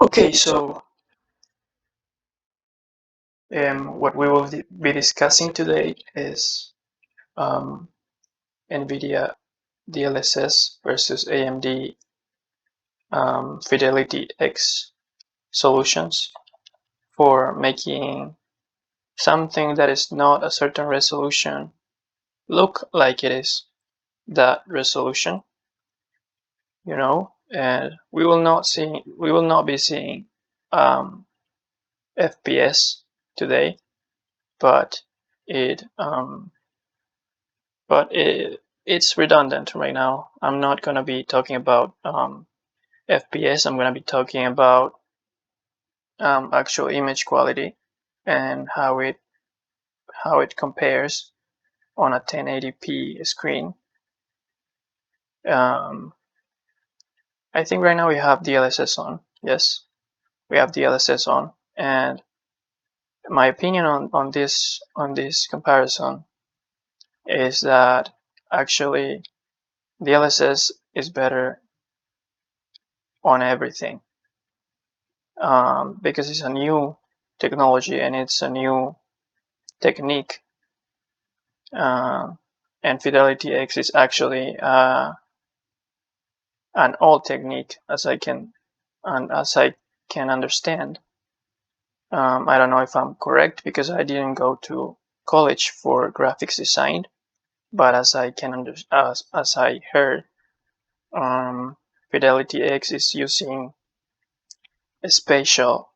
Okay, so what we will be discussing today is nvidia DLSS versus AMD FidelityFX solutions for making something that is not a certain resolution look like it is that resolution, and we will not be seeing FPS today, but it's redundant right now. I'm not going to be talking about FPS. I'm going to be talking about actual image quality and how it compares on a 1080p screen. I think right now we have DLSS on. Yes, we have DLSS on, and my opinion on this comparison is that actually DLSS is better on everything, because it's a new technology and it's a new technique, and FidelityFX is actually an old technique, as I can understand. I don't know if I'm correct because I didn't go to college for graphics design, but as I heard, FidelityFX is using a spatial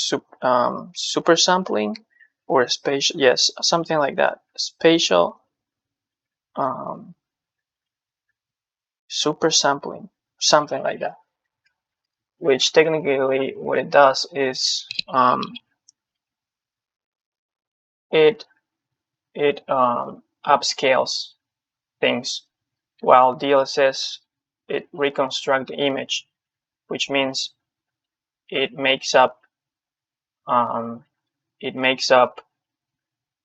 super sampling, or spatial, yes, something like that, spatial super sampling, something like that, which technically what it does is it upscales things, while DLSS, it reconstructs the image, which means it makes up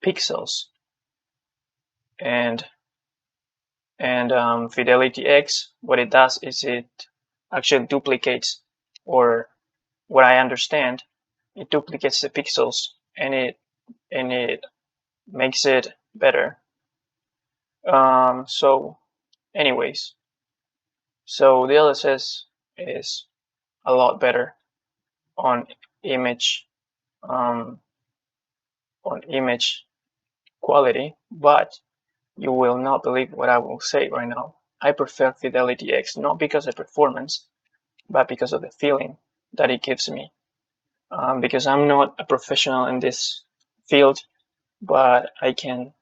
pixels, and FidelityFX, what it does is it actually duplicates, or what I understand, it duplicates the pixels, and it makes it better. So anyways, so DLSS is a lot better on image quality, but you will not believe what I will say right now. I prefer FidelityFX, not because of performance, but because of the feeling that it gives me. Because I'm not a professional in this field, but I can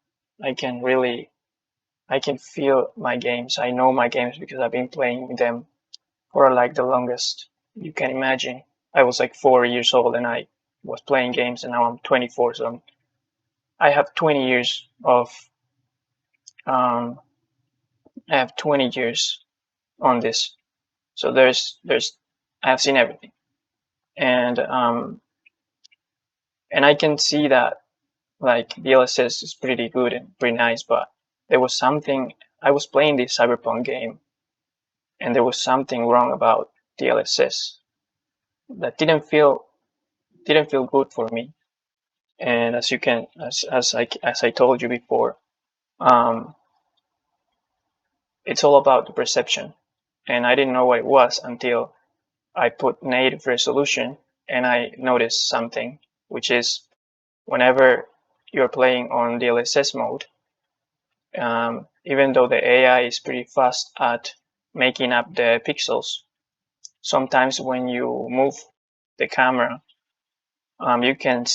feel my games. I know my games because I've been playing them for like the longest you can imagine. I was like 4 years old and I was playing games, and now I'm 24, so I have 20 years of I have 20 years on this. So I have seen everything, and I can see that like DLSS is pretty good and pretty nice, but there was something. I was playing this Cyberpunk game, and there was something wrong about DLSS that didn't feel good for me. And as I told you before, it's all about the perception, and I didn't know what it was until I put native resolution, and I noticed something, which is whenever you're playing on DLSS mode, even though the AI is pretty fast at making up the pixels, sometimes when you move the camera, you can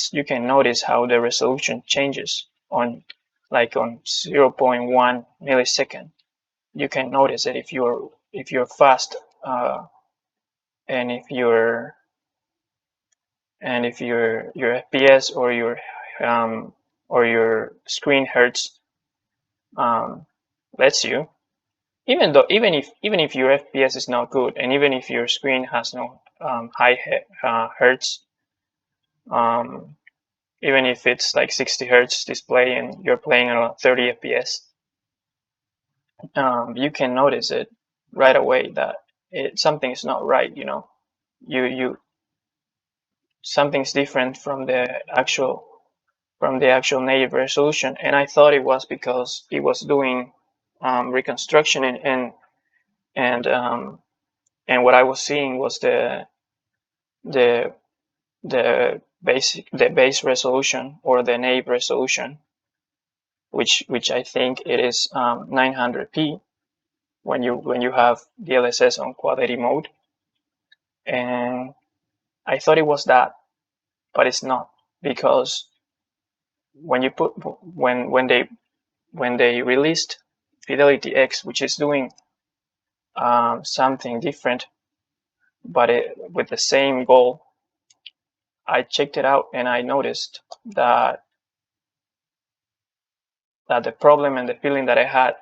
notice how the resolution changes on 0.1 millisecond. You can notice it if you're fast, and if your FPS or your screen hertz lets you, even if your FPS is not good, and even if your screen has no high hertz, even if it's like 60 hertz display and you're playing on 30 FPS, you can notice it right away that something's not right, you know. You Something's different from the actual native resolution, and I thought it was because it was doing reconstruction, and and what I was seeing was the the base resolution, or the native resolution, which I think it is 900p when you have DLSS on quality mode, and I thought it was that, but it's not, because when you put when they released FidelityX, which is doing something different, but with the same goal, I checked it out and I noticed that the problem and the feeling that I had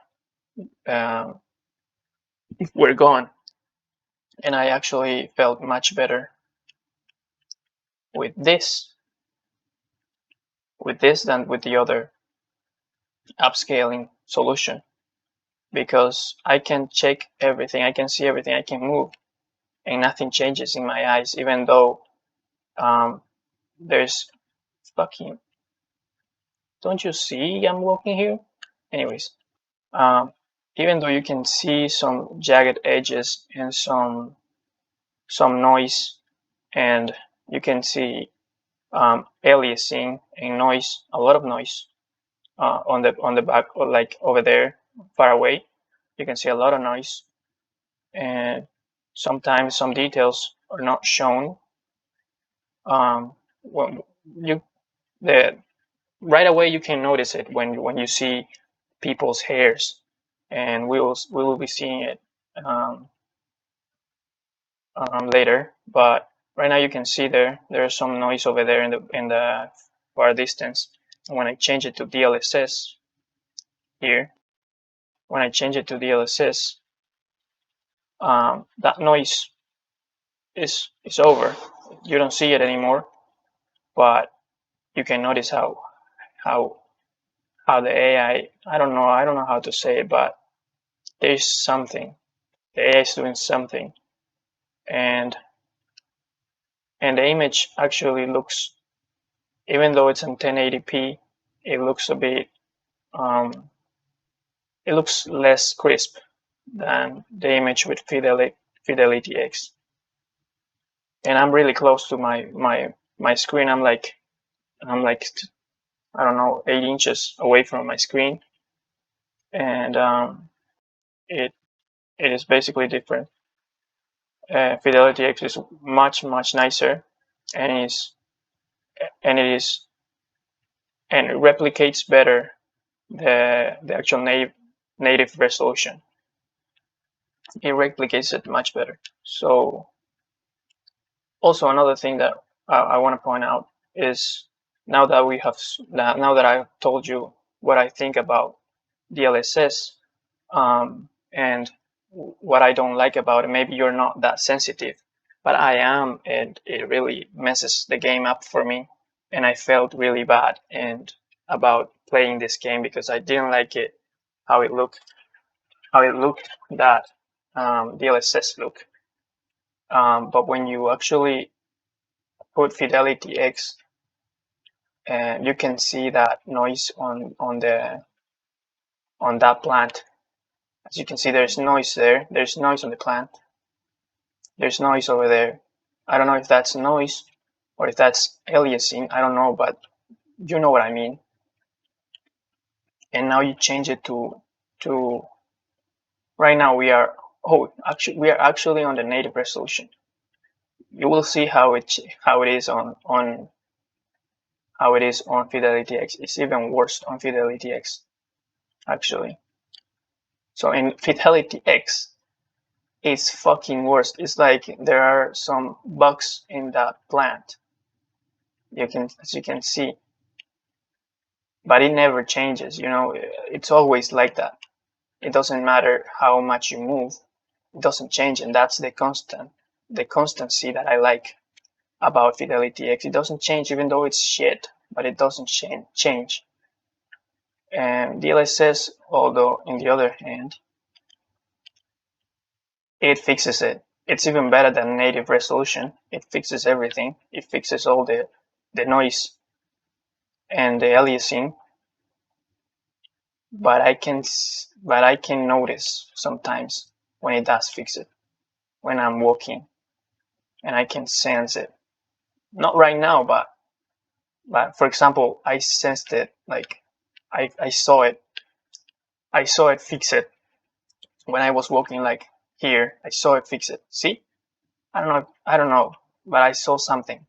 were gone, and I actually felt much better with this than with the other upscaling solution, because I can check everything, I can see everything, I can move, and nothing changes in my eyes, even though there's fucking, don't you see I'm walking here? Anyways, even though you can see some jagged edges and some noise, and you can see aliasing and noise, a lot of noise on the back, or like over there far away, you can see a lot of noise, and sometimes some details are not shown. When you the right away you can notice it when you see people's hairs, and we will be seeing it later. But right now you can see there's some noise over there in the far distance. And when I change it to DLSS here, when I change it to DLSS, that noise is over. You don't see it anymore, but you can notice how the I don't know how to say it, but there's something. The AI is doing something, and the image actually looks, even though it's in 1080p, it looks a bit it looks less crisp than the image with FidelityX. And I'm really close to my screen. I'm like I don't know, 8 inches away from my screen, and it is basically different. FidelityX is much nicer, and and it is and it replicates better the actual native resolution. It replicates it much better. So also another thing that I want to point out is, now that I've told you what I think about DLSS, and what I don't like about it, maybe you're not that sensitive, but I am, and it really messes the game up for me, and I felt really bad and about playing this game, because I didn't like it, how it looked, that DLSS look. But when you actually put FidelityX, you can see that noise on that plant. As you can see, there's noise there. There's noise on the plant. There's noise over there. I don't know if that's noise or if that's aliasing. I don't know, but you know what I mean. And now you change it to right now we are actually on the native resolution. You will see how it is on FidelityX. It's even worse on FidelityX, actually. So in FidelityX, it's fucking worse. It's like there are some bugs in that plant. As you can see, but it never changes. You know, it's always like that. It doesn't matter how much you move, it doesn't change, and that's the constancy that I like about FidelityX. It doesn't change, even though it's shit, but it doesn't change. And DLSS, although, on the other hand, it fixes it. It's even better than native resolution. It fixes everything. It fixes all the noise and the aliasing. But I can notice sometimes when it does fix it, when I'm walking, and I can sense it. Not right now, but for example, I sensed it, like I saw it. I saw it fix it when I was walking, like here. I saw it fix it. See? I don't know, but I saw something.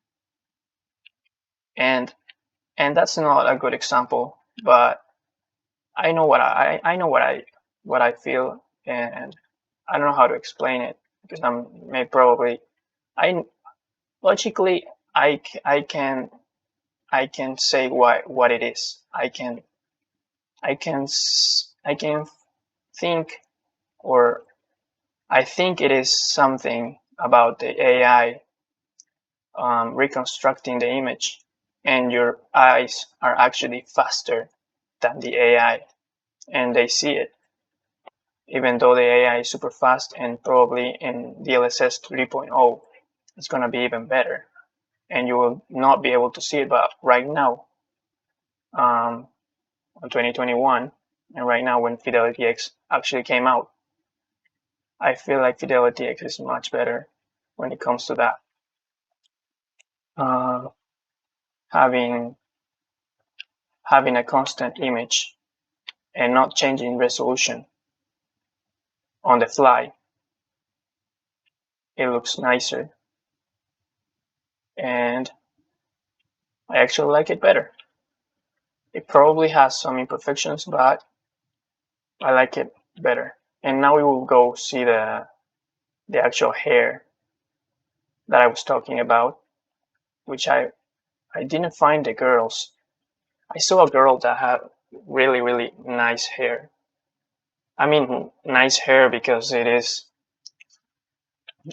And that's not a good example, but I know what I feel, and I don't know how to explain it because I'm probably I logically I can say what it is. I can think, or I think it is something about the AI reconstructing the image, and your eyes are actually faster than the AI, and they see it, even though the AI is super fast, and probably in DLSS 3.0 it's going to be even better, and you will not be able to see it. But right now, on 2021, and right now when FidelityX actually came out, I feel like FidelityX is much better when it comes to that. Uh, having a constant image and not changing resolution on the fly, it looks nicer, and I actually like it better. It probably has some imperfections, but I like it better. And now we will go see the actual hair that I was talking about, which I didn't find the girls. I saw a girl that had really nice hair. I mean, nice hair because it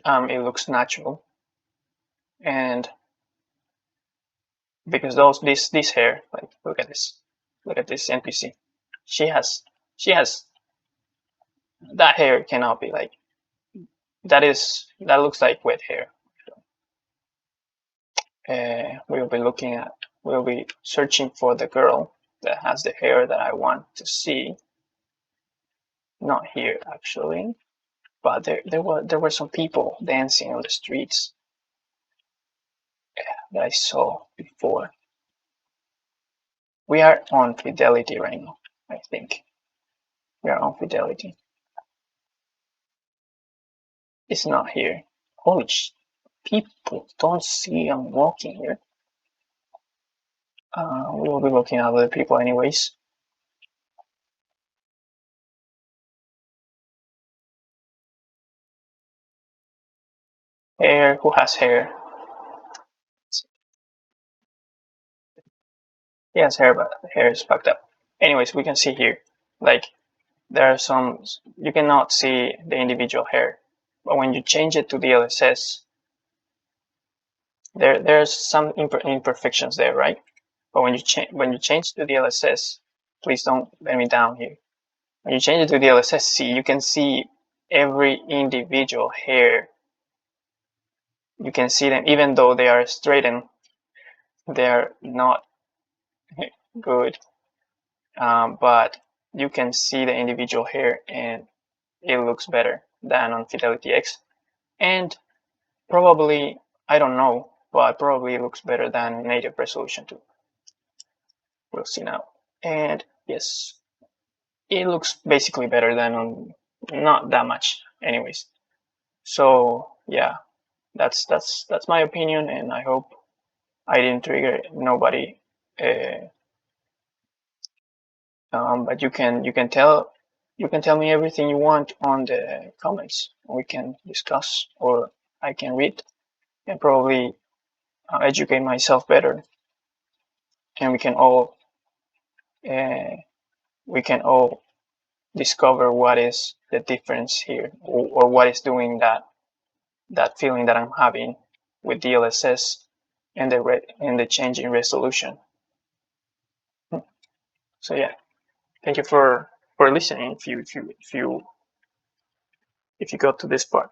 looks natural, and because this hair, like look at this NPC, she has that hair cannot be like that looks like wet hair. We'll be searching for the girl that has the hair that I want to see. Not here actually, but there were some people dancing on the streets that I saw before. We are on Fidelity right now. I think we are on Fidelity. It's not here. Holy people don't see I'm walking here. We will be looking at other people anyways. Hair, who has hair? He has hair, but the hair is fucked up. Anyways, we can see here, like, there are some, you cannot see the individual hair, but when you change it to DLSS, there's some imperfections there, right? But when you change to DLSS, please don't let me down here. When you change it to DLSS, see, you can see every individual hair. You can see them, even though they are straightened, they are not good. But you can see the individual hair, and it looks better than on FidelityX. And probably, I don't know, but probably it looks better than native resolution too. We'll see now. And yes, it looks basically better than on, not that much anyways. So yeah, that's my opinion, and I hope I didn't trigger nobody. But you can tell me everything you want on the comments. We can discuss, or I can read and probably educate myself better, and we can all discover what is the difference here, or what is doing that feeling that I'm having with DLSS and the change in resolution. So yeah, thank you for listening. If you if you got to this part.